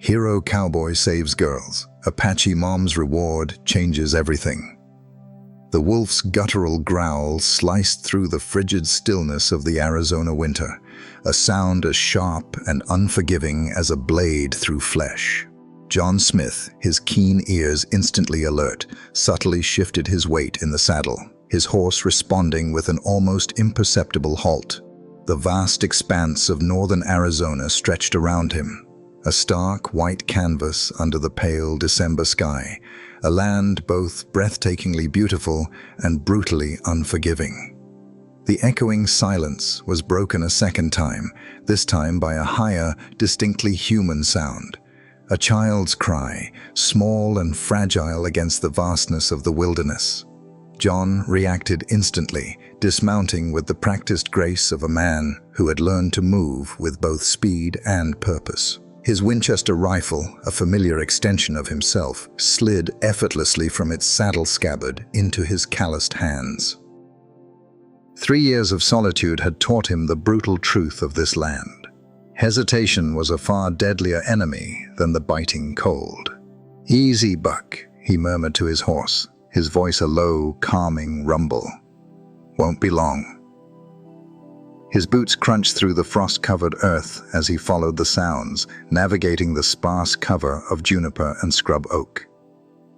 Hero Cowboy Saves Girls. Apache Mom's reward changes everything. The wolf's guttural growl sliced through the frigid stillness of the Arizona winter, a sound as sharp and unforgiving as a blade through flesh. John Smith, his keen ears instantly alert, subtly shifted his weight in the saddle, his horse responding with an almost imperceptible halt. The vast expanse of northern Arizona stretched around him, a stark white canvas under the pale December sky, a land both breathtakingly beautiful and brutally unforgiving. The echoing silence was broken a second time, this time by a higher, distinctly human sound. A child's cry, small and fragile against the vastness of the wilderness. John reacted instantly, dismounting with the practiced grace of a man who had learned to move with both speed and purpose. His Winchester rifle, a familiar extension of himself, slid effortlessly from its saddle scabbard into his calloused hands. 3 years of solitude had taught him the brutal truth of this land. Hesitation was a far deadlier enemy than the biting cold. "Easy, Buck," he murmured to his horse, his voice a low, calming rumble. "Won't be long." His boots crunched through the frost-covered earth as he followed the sounds, navigating the sparse cover of juniper and scrub oak.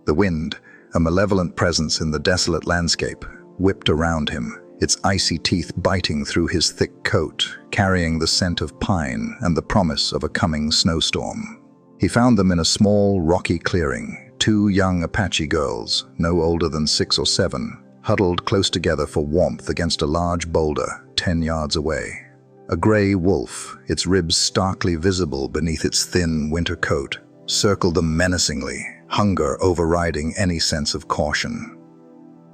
The wind, a malevolent presence in the desolate landscape, whipped around him, its icy teeth biting through his thick coat, carrying the scent of pine and the promise of a coming snowstorm. He found them in a small, rocky clearing, 2 young Apache girls, no older than 6 or 7, huddled close together for warmth against a large boulder 10 yards away. A gray wolf, its ribs starkly visible beneath its thin winter coat, circled them menacingly, hunger overriding any sense of caution.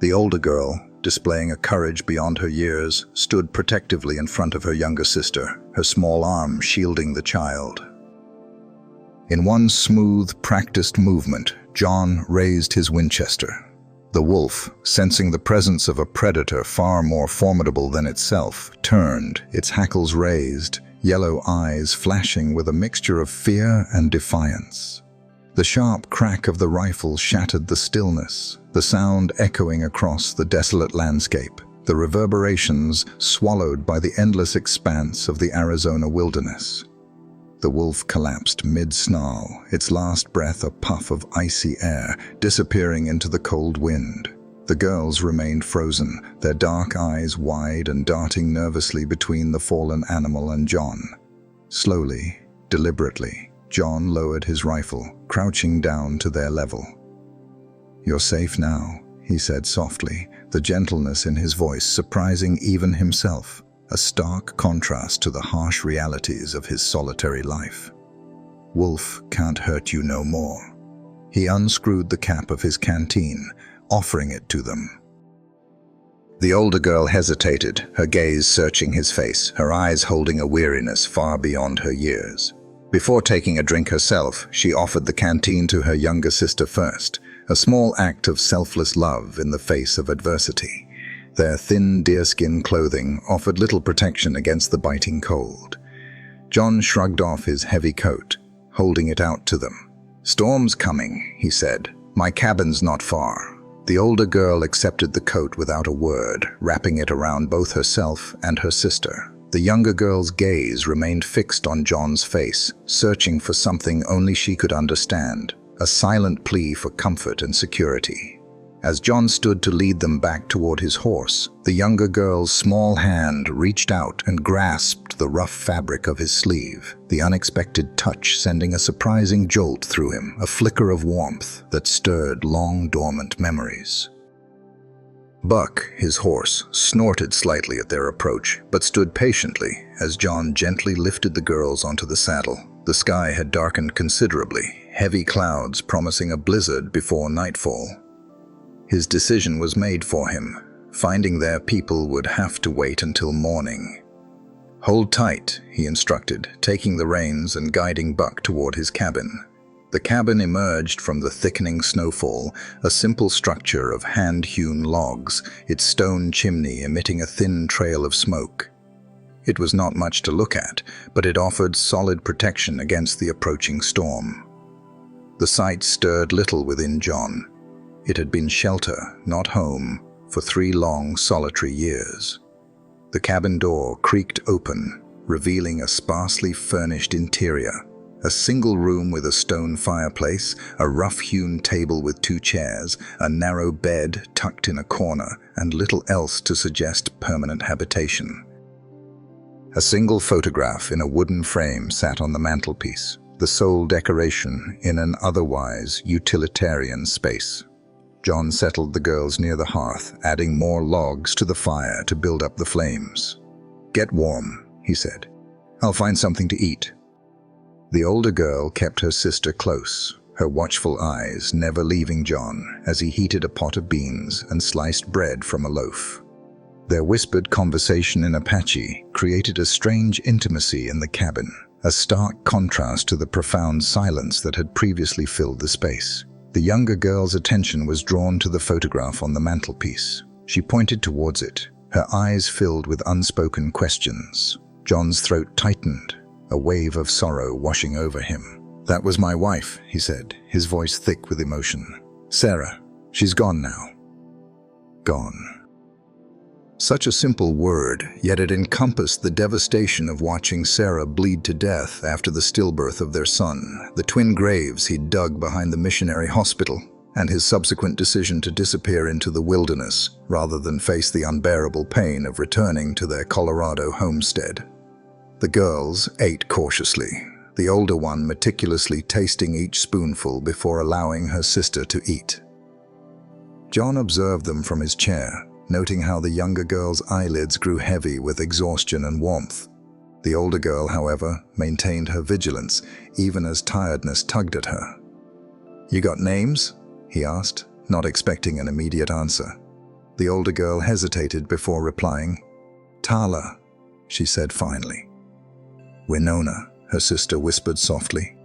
The older girl, displaying a courage beyond her years, stood protectively in front of her younger sister, her small arm shielding the child. In one smooth, practiced movement, John raised his Winchester. The wolf, sensing the presence of a predator far more formidable than itself, turned, its hackles raised, yellow eyes flashing with a mixture of fear and defiance. The sharp crack of the rifle shattered the stillness, the sound echoing across the desolate landscape, the reverberations swallowed by the endless expanse of the Arizona wilderness. The wolf collapsed mid-snarl, its last breath a puff of icy air, disappearing into the cold wind. The girls remained frozen, their dark eyes wide and darting nervously between the fallen animal and John. Slowly, deliberately, John lowered his rifle, crouching down to their level. "You're safe now," he said softly, the gentleness in his voice surprising even himself, a stark contrast to the harsh realities of his solitary life. "Wolf can't hurt you no more." He unscrewed the cap of his canteen, offering it to them. The older girl hesitated, her gaze searching his face, her eyes holding a weariness far beyond her years. Before taking a drink herself, she offered the canteen to her younger sister first, a small act of selfless love in the face of adversity. Their thin deerskin clothing offered little protection against the biting cold. John shrugged off his heavy coat, holding it out to them. "Storm's coming," he said. "My cabin's not far." The older girl accepted the coat without a word, wrapping it around both herself and her sister. The younger girl's gaze remained fixed on John's face, searching for something only she could understand, a silent plea for comfort and security. As John stood to lead them back toward his horse, the younger girl's small hand reached out and grasped the rough fabric of his sleeve, the unexpected touch sending a surprising jolt through him, a flicker of warmth that stirred long-dormant memories. Buck, his horse, snorted slightly at their approach, but stood patiently as John gently lifted the girls onto the saddle. The sky had darkened considerably, heavy clouds promising a blizzard before nightfall. His decision was made for him. Finding their people would have to wait until morning. "Hold tight," he instructed, taking the reins and guiding Buck toward his cabin. The cabin emerged from the thickening snowfall, a simple structure of hand-hewn logs, its stone chimney emitting a thin trail of smoke. It was not much to look at, but it offered solid protection against the approaching storm. The sight stirred little within John. It had been shelter, not home, for 3 long, solitary years. The cabin door creaked open, revealing a sparsely furnished interior. A single room with a stone fireplace, a rough-hewn table with 2 chairs, a narrow bed tucked in a corner, and little else to suggest permanent habitation. A single photograph in a wooden frame sat on the mantelpiece, the sole decoration in an otherwise utilitarian space. John settled the girls near the hearth, adding more logs to the fire to build up the flames. "Get warm," he said. "I'll find something to eat." The older girl kept her sister close, her watchful eyes never leaving John as he heated a pot of beans and sliced bread from a loaf. Their whispered conversation in Apache created a strange intimacy in the cabin, a stark contrast to the profound silence that had previously filled the space. The younger girl's attention was drawn to the photograph on the mantelpiece. She pointed towards it, her eyes filled with unspoken questions. John's throat tightened, a wave of sorrow washing over him. "That was my wife," he said, his voice thick with emotion. "Sarah. She's gone now." Gone. Such a simple word, yet it encompassed the devastation of watching Sarah bleed to death after the stillbirth of their son, the twin graves he'd dug behind the missionary hospital, and his subsequent decision to disappear into the wilderness rather than face the unbearable pain of returning to their Colorado homestead. The girls ate cautiously, the older one meticulously tasting each spoonful before allowing her sister to eat. John observed them from his chair, noting how the younger girl's eyelids grew heavy with exhaustion and warmth. The older girl, however, maintained her vigilance, even as tiredness tugged at her. "You got names?" he asked, not expecting an immediate answer. The older girl hesitated before replying. "Tala," she said finally. "Winona," her sister whispered softly.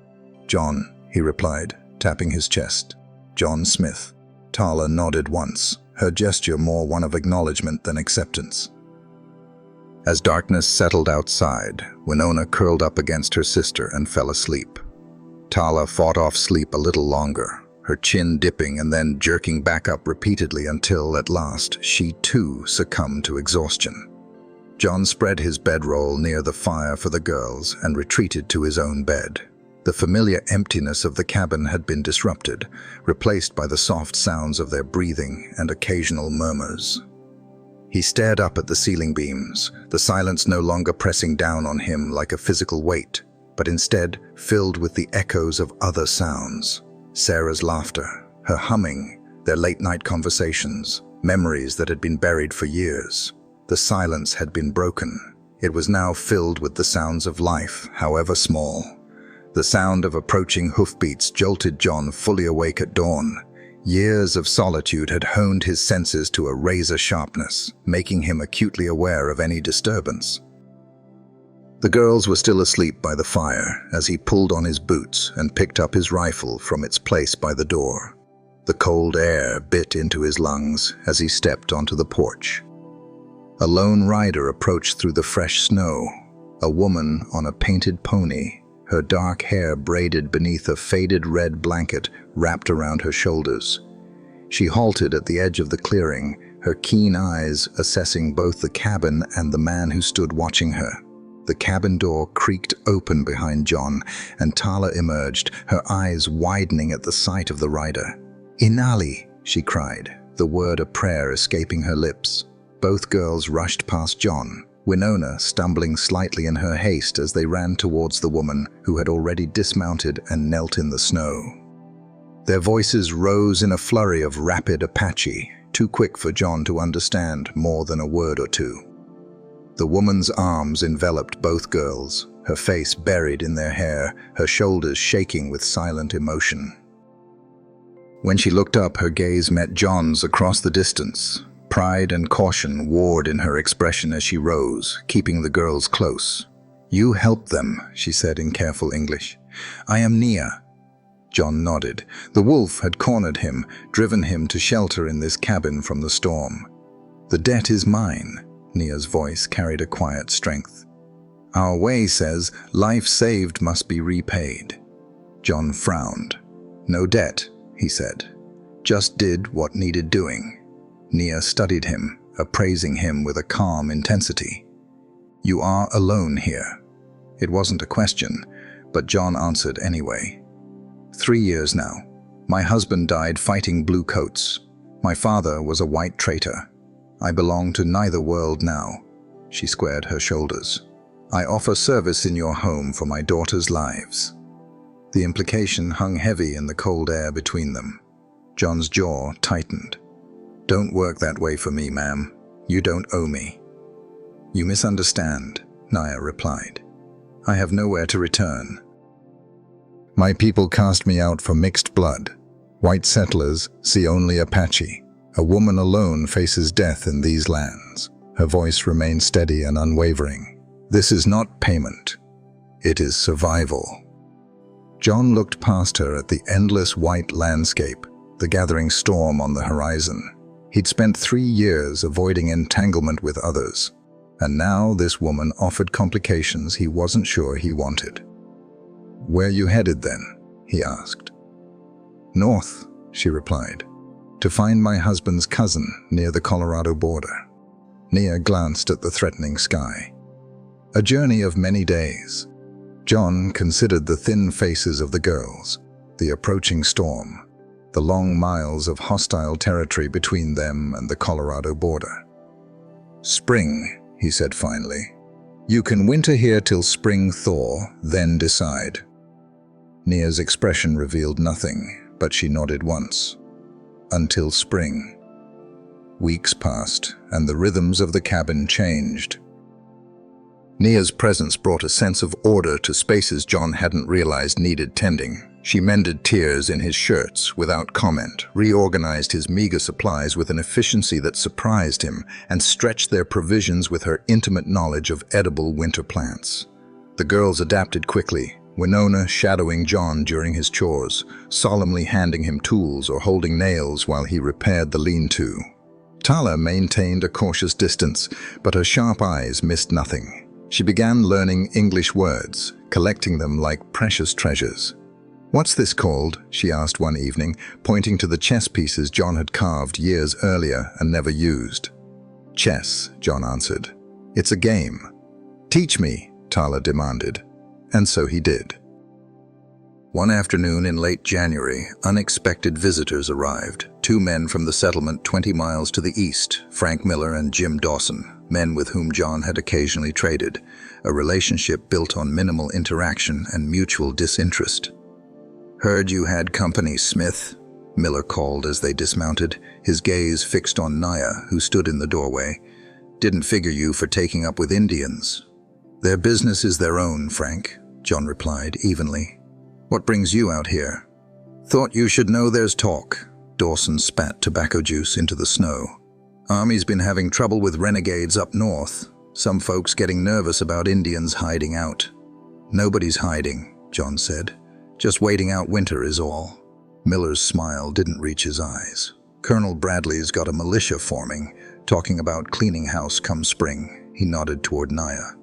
"John," he replied, tapping his chest. "John Smith." Tala nodded once, her gesture more one of acknowledgement than acceptance. As darkness settled outside, Winona curled up against her sister and fell asleep. Tala fought off sleep a little longer, her chin dipping and then jerking back up repeatedly until, at last, she too succumbed to exhaustion. John spread his bedroll near the fire for the girls and retreated to his own bed. The familiar emptiness of the cabin had been disrupted, replaced by the soft sounds of their breathing and occasional murmurs. He stared up at the ceiling beams, the silence no longer pressing down on him like a physical weight, but instead filled with the echoes of other sounds. Sarah's laughter, her humming, their late-night conversations, memories that had been buried for years. The silence had been broken. It was now filled with the sounds of life, however small. The sound of approaching hoofbeats jolted John fully awake at dawn. Years of solitude had honed his senses to a razor sharpness, making him acutely aware of any disturbance. The girls were still asleep by the fire as he pulled on his boots and picked up his rifle from its place by the door. The cold air bit into his lungs as he stepped onto the porch. A lone rider approached through the fresh snow, a woman on a painted pony, her dark hair braided beneath a faded red blanket wrapped around her shoulders. She halted at the edge of the clearing, her keen eyes assessing both the cabin and the man who stood watching her. The cabin door creaked open behind John, and Tala emerged, her eyes widening at the sight of the rider. "Inali," she cried, the word a prayer escaping her lips. Both girls rushed past John, Winona stumbling slightly in her haste as they ran towards the woman who had already dismounted and knelt in the snow. Their voices rose in a flurry of rapid Apache, too quick for John to understand more than a word or two. The woman's arms enveloped both girls, her face buried in their hair, her shoulders shaking with silent emotion. When she looked up, her gaze met John's across the distance. Pride and caution warred in her expression as she rose, keeping the girls close. "You helped them," she said in careful English. "I am Nia." John nodded. The wolf had cornered him, driven him to shelter in this cabin from the storm. "The debt is mine," Nia's voice carried a quiet strength. "Our way says life saved must be repaid." John frowned. No debt, he said. Just did what needed doing. Nia studied him, appraising him with a calm intensity. You are alone here. It wasn't a question, but John answered anyway. 3 years now. My husband died fighting blue coats. My father was a white traitor. I belong to neither world now. She squared her shoulders. I offer service in your home for my daughters' lives. The implication hung heavy in the cold air between them. John's jaw tightened. Don't work that way for me, ma'am. You don't owe me. You misunderstand, Nia replied. I have nowhere to return. My people cast me out for mixed blood. White settlers see only Apache. A woman alone faces death in these lands. Her voice remained steady and unwavering. This is not payment. It is survival. John looked past her at the endless white landscape, the gathering storm on the horizon. He'd spent 3 years avoiding entanglement with others, and now this woman offered complications he wasn't sure he wanted. Where you headed then? He asked. North, she replied, to find my husband's cousin near the Colorado border. Nia glanced at the threatening sky. A journey of many days. John considered the thin faces of the girls, the approaching storm, the long miles of hostile territory between them and the Colorado border. Spring, he said finally. You can winter here till spring thaw, then decide. Nia's expression revealed nothing, but she nodded once. Until spring. Weeks passed, and the rhythms of the cabin changed. Nia's presence brought a sense of order to spaces John hadn't realized needed tending. She mended tears in his shirts without comment, reorganized his meager supplies with an efficiency that surprised him, and stretched their provisions with her intimate knowledge of edible winter plants. The girls adapted quickly, Winona shadowing John during his chores, solemnly handing him tools or holding nails while he repaired the lean-to. Tala maintained a cautious distance, but her sharp eyes missed nothing. She began learning English words, collecting them like precious treasures. What's this called? She asked one evening, pointing to the chess pieces John had carved years earlier and never used. Chess, John answered. It's a game. Teach me, Tala demanded. And so he did. One afternoon in late January, unexpected visitors arrived. 2 men from the settlement 20 miles to the east, Frank Miller and Jim Dawson, men with whom John had occasionally traded, a relationship built on minimal interaction and mutual disinterest. Heard you had company, Smith, Miller called as they dismounted, his gaze fixed on Nia, who stood in the doorway. Didn't figure you for taking up with Indians. Their business is their own, Frank, John replied evenly. What brings you out here? Thought you should know there's talk. Dawson spat tobacco juice into the snow. Army's been having trouble with renegades up north. Some folks getting nervous about Indians hiding out. Nobody's hiding, John said. Just waiting out winter is all. Miller's smile didn't reach his eyes. Colonel Bradley's got a militia forming, talking about cleaning house come spring. He nodded toward Nia.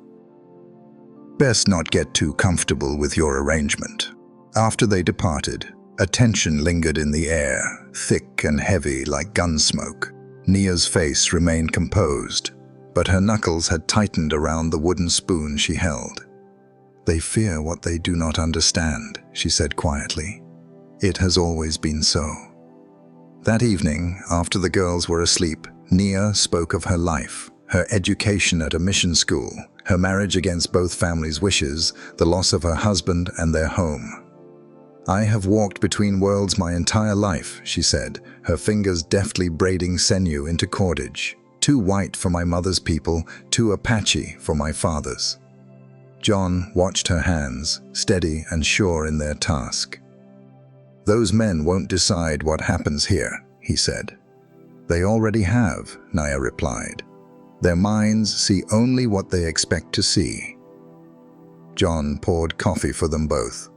Best not get too comfortable with your arrangement. After they departed, a tension lingered in the air, thick and heavy like gun smoke. Nia's face remained composed, but her knuckles had tightened around the wooden spoon she held. They fear what they do not understand, she said quietly. It has always been so. That evening, after the girls were asleep, Nia spoke of her life, her education at a mission school, her marriage against both families' wishes, the loss of her husband and their home. I have walked between worlds my entire life, she said, her fingers deftly braiding sinew into cordage. Too white for my mother's people, too Apache for my father's. John watched her hands, steady and sure in their task. Those men won't decide what happens here, he said. They already have, Nia replied. Their minds see only what they expect to see. John poured coffee for them both.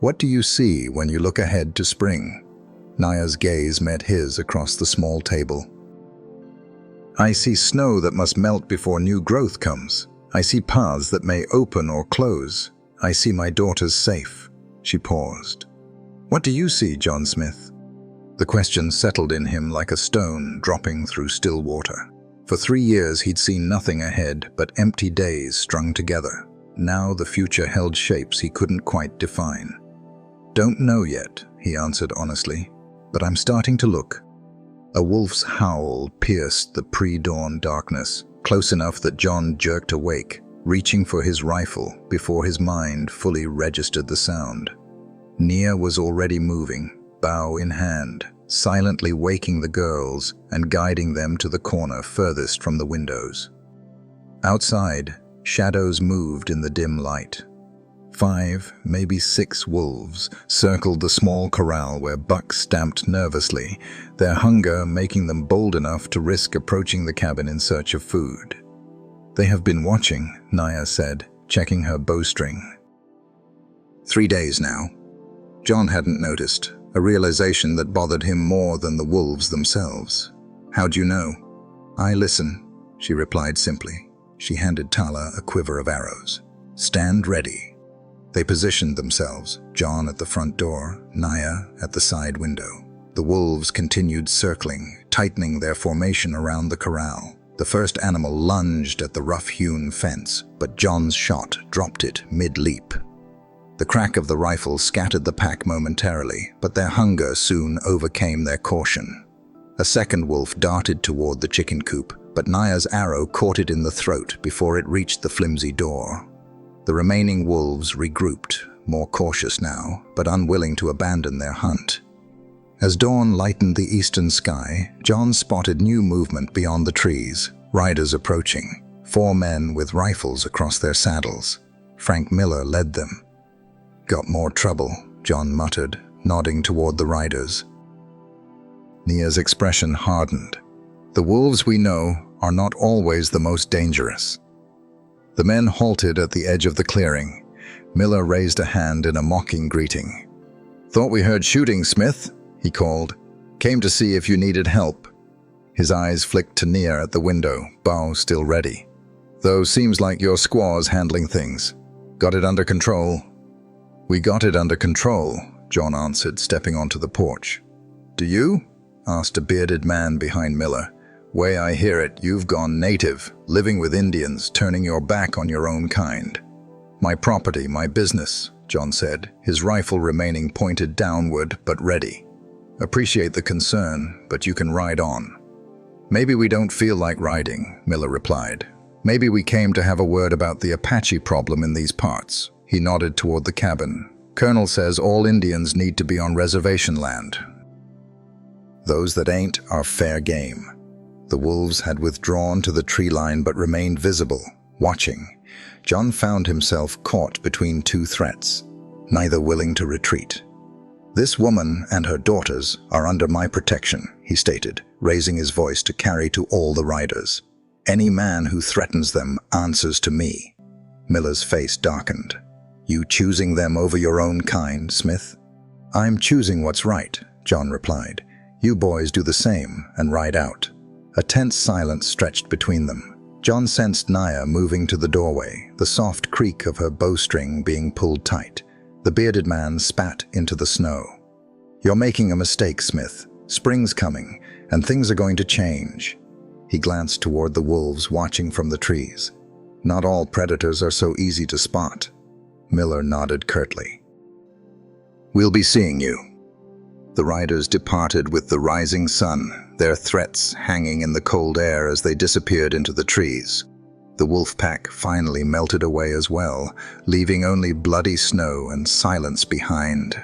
What do you see when you look ahead to spring? Nia's gaze met his across the small table. I see snow that must melt before new growth comes. I see paths that may open or close. I see my daughters safe. She paused. "What do you see, John Smith?" The question settled in him like a stone dropping through still water. For 3 years he'd seen nothing ahead but empty days strung together. Now the future held shapes he couldn't quite define. "Don't know yet," he answered honestly, "but I'm starting to look." A wolf's howl pierced the pre-dawn darkness, close enough that John jerked awake, reaching for his rifle before his mind fully registered the sound. Nia was already moving, bow in hand, silently waking the girls and guiding them to the corner furthest from the windows. Outside, shadows moved in the dim light. 5, maybe 6 wolves circled the small corral where Buck stamped nervously, their hunger making them bold enough to risk approaching the cabin in search of food. "They have been watching," Nia said, checking her bowstring. 3 days now. John hadn't noticed, a realization that bothered him more than the wolves themselves. "How'd you know?" "I listen," she replied simply. She handed Tala a quiver of arrows. "Stand ready." They positioned themselves, John at the front door, Nia at the side window. The wolves continued circling, tightening their formation around the corral. The first animal lunged at the rough-hewn fence, but John's shot dropped it mid-leap. The crack of the rifle scattered the pack momentarily, but their hunger soon overcame their caution. A second wolf darted toward the chicken coop, but Nia's arrow caught it in the throat before it reached the flimsy door. The remaining wolves regrouped, more cautious now, but unwilling to abandon their hunt. As dawn lightened the eastern sky, John spotted new movement beyond the trees, riders approaching, 4 men with rifles across their saddles. Frank Miller led them. "Got more trouble," John muttered, nodding toward the riders. Nia's expression hardened. "The wolves we know are not always the most dangerous." The men halted at the edge of the clearing. Miller raised a hand in a mocking greeting. "Thought we heard shooting, Smith," he called. "Came to see if you needed help." His eyes flicked to Nia at the window, bow still ready. "Though seems like your squaw's handling things. Got it under control?" "We got it under control," John answered, stepping onto the porch. "Do you?" asked a bearded man behind Miller. "Way I hear it, you've gone native, living with Indians, turning your back on your own kind." "My property, my business," John said, his rifle remaining pointed downward but ready. "Appreciate the concern, but you can ride on." "Maybe we don't feel like riding," Miller replied. "Maybe we came to have a word about the Apache problem in these parts." He nodded toward the cabin. "Colonel says all Indians need to be on reservation land. Those that ain't are fair game." The wolves had withdrawn to the tree line but remained visible, watching. John found himself caught between 2 threats, neither willing to retreat. "This woman and her daughters are under my protection," he stated, raising his voice to carry to all the riders. "Any man who threatens them answers to me." Miller's face darkened. "You choosing them over your own kind, Smith?" "I'm choosing what's right," John replied. "You boys do the same and ride out." A tense silence stretched between them. John sensed Nia moving to the doorway, the soft creak of her bowstring being pulled tight. The bearded man spat into the snow. "You're making a mistake, Smith. Spring's coming, and things are going to change." He glanced toward the wolves watching from the trees. "Not all predators are so easy to spot." Miller nodded curtly. "We'll be seeing you." The riders departed with the rising sun, their threats hanging in the cold air as they disappeared into the trees. The wolf pack finally melted away as well, leaving only bloody snow and silence behind.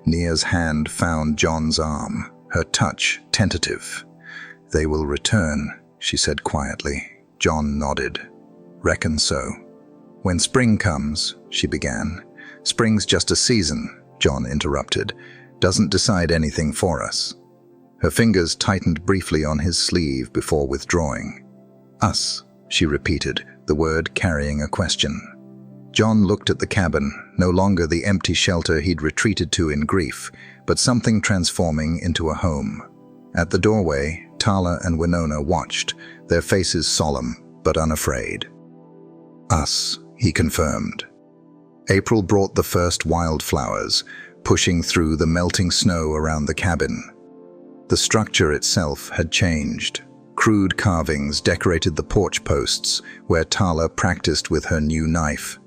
Nia's hand found John's arm, her touch tentative. "They will return," she said quietly. John nodded. "Reckon so." "When spring comes," she began. "Spring's just a season," John interrupted. "Doesn't decide anything for us." Her fingers tightened briefly on his sleeve before withdrawing. "Us," she repeated, the word carrying a question. John looked at the cabin, no longer the empty shelter he'd retreated to in grief, but something transforming into a home. At the doorway, Tala and Winona watched, their faces solemn but unafraid. "Us," he confirmed. April brought the first wildflowers, pushing through the melting snow around the cabin. The structure itself had changed. Crude carvings decorated the porch posts where Tala practiced with her new knife.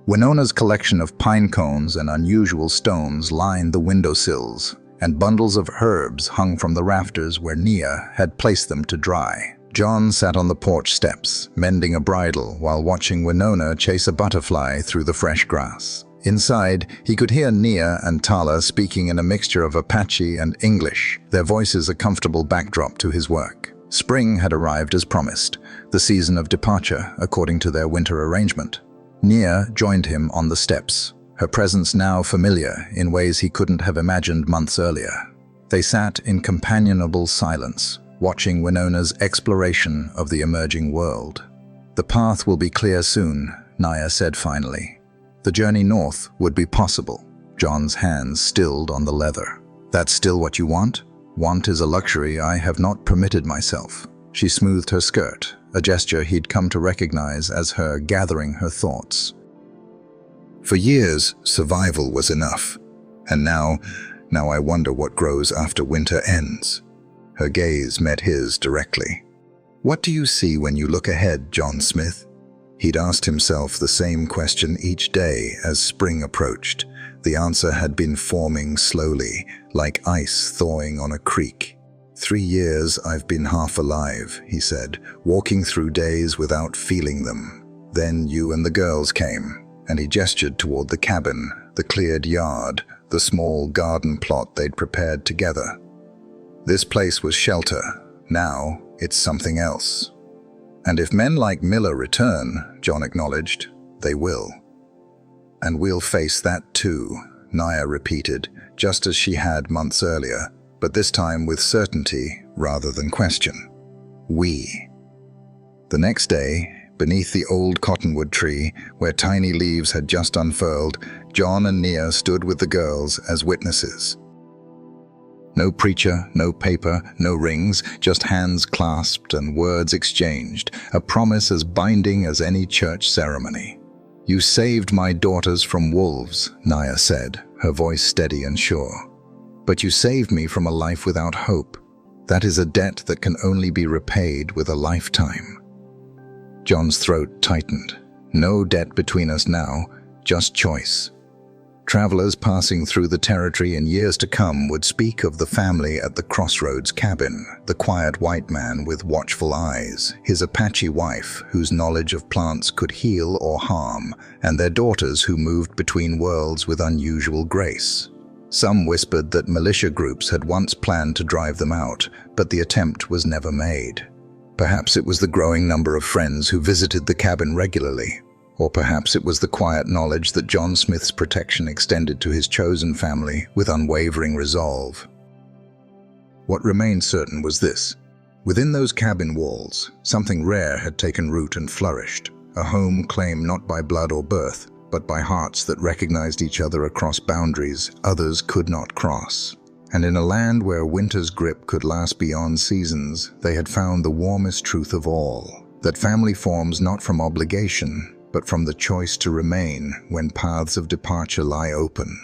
Winona's collection of pine cones and unusual stones lined the windowsills, and bundles of herbs hung from the rafters where Nia had placed them to dry. John sat on the porch steps, mending a bridle while watching Winona chase a butterfly through the fresh grass. Inside, he could hear Nia and Tala speaking in a mixture of Apache and English, their voices a comfortable backdrop to his work. Spring had arrived as promised, the season of departure according to their winter arrangement. Nia joined him on the steps, her presence now familiar in ways he couldn't have imagined months earlier. They sat in companionable silence, watching Winona's exploration of the emerging world. "The path will be clear soon," Nia said finally. The journey north would be possible. John's hands stilled on the leather. "That's still what you want? Want is a luxury I have not permitted myself." She smoothed her skirt, a gesture he'd come to recognize as her gathering her thoughts. "For years, survival was enough. And now I wonder what grows after winter ends." Her gaze met his directly. "What do you see when you look ahead, John Smith?" He'd asked himself the same question each day as spring approached. The answer had been forming slowly, like ice thawing on a creek. "3 years I've been half alive," he said, "walking through days without feeling them. Then you and the girls came," and he gestured toward the cabin, the cleared yard, the small garden plot they'd prepared together. "This place was shelter. Now it's something else." "And if men like Miller return," John acknowledged, "they will." "And we'll face that too," Nia repeated, just as she had months earlier, but this time with certainty rather than question. "We." The next day, beneath the old cottonwood tree, where tiny leaves had just unfurled, John and Nia stood with the girls as witnesses. No preacher, no paper, no rings, just hands clasped and words exchanged, a promise as binding as any church ceremony. "You saved my daughters from wolves," Nia said, her voice steady and sure. "But you saved me from a life without hope. That is a debt that can only be repaid with a lifetime." John's throat tightened. No debt between us now, just choice. Travelers passing through the territory in years to come would speak of the family at the crossroads cabin, the quiet white man with watchful eyes, his Apache wife whose knowledge of plants could heal or harm, and their daughters who moved between worlds with unusual grace. Some whispered that militia groups had once planned to drive them out, but the attempt was never made. Perhaps it was the growing number of friends who visited the cabin regularly, or perhaps it was the quiet knowledge that John Smith's protection extended to his chosen family with unwavering resolve. What remained certain was this. Within those cabin walls, something rare had taken root and flourished, a home claimed not by blood or birth, but by hearts that recognized each other across boundaries others could not cross. And in a land where winter's grip could last beyond seasons, they had found the warmest truth of all, that family forms not from obligation, but from the choice to remain when paths of departure lie open.